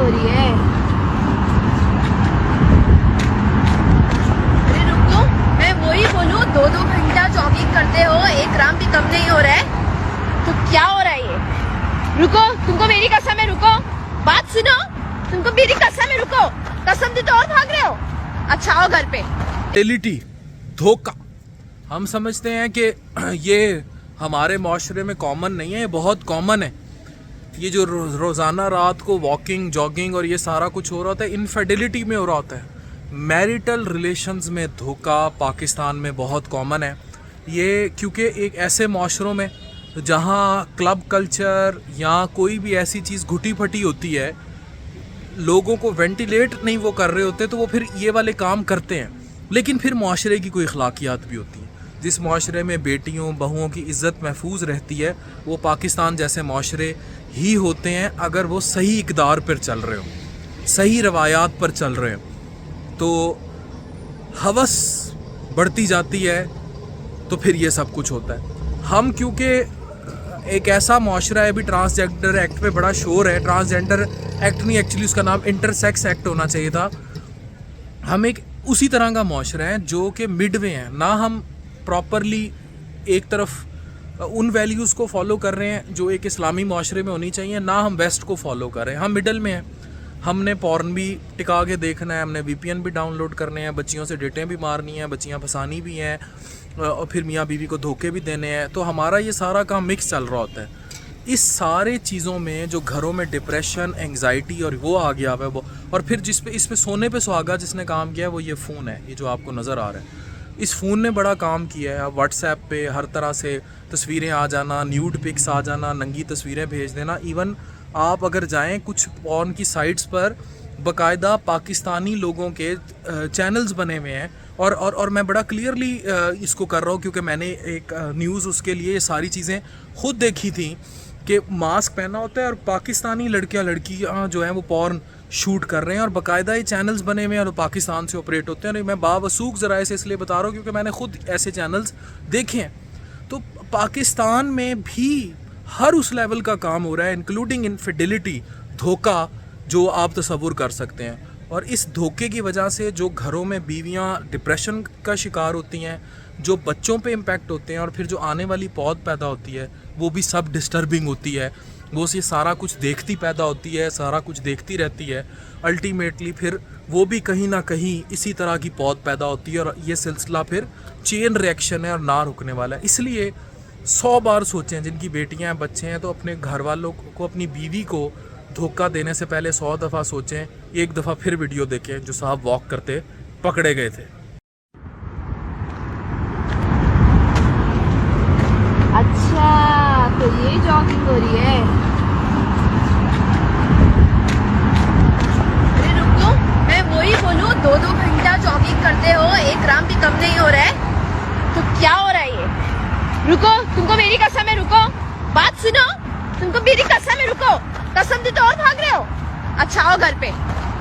हो रही है। अरे रुको, मैं वही बोलूं, 2-2 घंटा जॉगिंग करते हो, 1 ग्राम भी कम नहीं हो रहा है, तो क्या हो रहा है ये? रुको, तुमको मेरी कसम है, रुको, बात सुनो, तुमको मेरी कसम है, रुको, कसम दी तो और भाग रहे हो। अच्छा आओ घर पे। फर्टिलिटी, धोखा, हम समझते हैं कि ये हमारे माशरे में कॉमन नहीं है, ये बहुत कॉमन है। ये जो रोज़ाना रात को वॉकिंग, जॉगिंग और ये सारा कुछ हो रहा होता है, इनफिडेलिटी में हो रहा होता है। मैरिटल रिलेशंस में धोखा पाकिस्तान में बहुत कॉमन है। ये क्योंकि एक ऐसे माशरों में जहाँ क्लब कल्चर या कोई भी ऐसी चीज़ घुटी फटी होती है, लोगों को वेंटिलेट नहीं वो कर रहे होते, तो वो फिर ये वाले काम करते हैं। लेकिन फिर माशरे की कोई अखलाकियात भी होती है। जिस माशरे में बेटियों बहुओं की इज़्ज़त महफूज रहती है, वो पाकिस्तान जैसे माशरे ही होते हैं अगर वो सही इक़दार पर चल रहे हो, सही रवायात पर चल रहे हो। तो हवस बढ़ती जाती है, तो फिर ये सब कुछ होता है। हम क्योंकि एक ऐसा माशरा है, अभी ट्रांसजेंडर एक्ट पे बड़ा शोर है, ट्रांसजेंडर एक्ट नहीं, एक्चुअली उसका नाम इंटरसेक्स एक्ट होना चाहिए था। हम एक उसी तरह का माशरा है जो कि मिडवे हैं, ना हम प्रॉपरली एक तरफ उन वैल्यूज़ को फॉलो कर रहे हैं जो एक इस्लामी माशरे में होनी चाहिए, ना हम वेस्ट को फॉलो कर रहे हैं, हम मिडल में हैं। हमने पॉर्न भी टिका के देखना है, हमने VPN भी डाउनलोड करने हैं, बच्चियों से डेटें भी मारनी हैं, बच्चियाँ फंसानी भी हैं, और फिर मियाँ बीवी को धोखे भी देने हैं। तो हमारा ये सारा काम मिक्स चल रहा होता है। इस सारे चीज़ों में जो घरों में डिप्रेशन, एंग्जाइटी और वो आ गया है वो, और फिर इस पे सोने पे सुहागा जिसने काम किया है वो ये फ़ोन है, ये जो आपको नज़र आ रहा है। इस फ़ोन ने बड़ा काम किया है। व्हाट्सएप पे हर तरह से तस्वीरें आ जाना, न्यूड पिक्स आ जाना, नंगी तस्वीरें भेज देना। इवन आप अगर जाएं कुछ पॉर्न की साइट्स पर बाकायदा पाकिस्तानी लोगों के चैनल्स बने हुए हैं, और मैं बड़ा क्लियरली इसको कर रहा हूँ क्योंकि मैंने एक न्यूज़ उसके लिए ये सारी चीज़ें खुद देखी थी कि मास्क पहना होता है और पाकिस्तानी लड़कियाँ जो हैं वो पॉर्न शूट कर रहे हैं, और बाकायदा ये चैनल्स बने हुए हैं और पाकिस्तान से ऑपरेट होते हैं। मैं बावसूख ज़राए से इसलिए बता रहा हूँ क्योंकि मैंने खुद ऐसे चैनल्स देखे हैं। तो पाकिस्तान में भी हर उस लेवल का काम हो रहा है, इंक्लूडिंग इनफिडेलिटी, धोखा, जो आप तसव्वुर कर सकते हैं। और इस धोखे की वजह से जो घरों में बीवियां डिप्रेशन का शिकार होती हैं, जो बच्चों पे इम्पेक्ट होते हैं, और फिर जो आने वाली पौध पैदा होती है वो भी सब डिस्टर्बिंग होती है। वो ये सारा कुछ देखती पैदा होती है, सारा कुछ देखती रहती है। अल्टीमेटली फिर वो भी कहीं ना कहीं इसी तरह की पौध पैदा होती है, और ये सिलसिला फिर चेन रिएक्शन है और ना रुकने वाला है। इसलिए 100 बार सोचें, जिनकी बेटियां हैं, बच्चे हैं, तो अपने घर वालों को, अपनी बीवी को धोखा देने से पहले 100 दफ़ा सोचें। एक दफ़ा फिर वीडियो देखें जो साहब वॉक करते पकड़े गए थे। अच्छा तो ये जॉगिंग हो रही है। अरे रुको, मैं वही बोलूं, 2-2 घंटा जॉगिंग करते हो, 1 ग्राम भी कम नहीं हो रहा है, तो क्या हो रहा है ये? रुको, तुमको मेरी कसम है, रुको, बात सुनो, तुमको मेरी कसम है, रुको, कसम दी तो और भाग रहे हो। अच्छा आओ घर पे।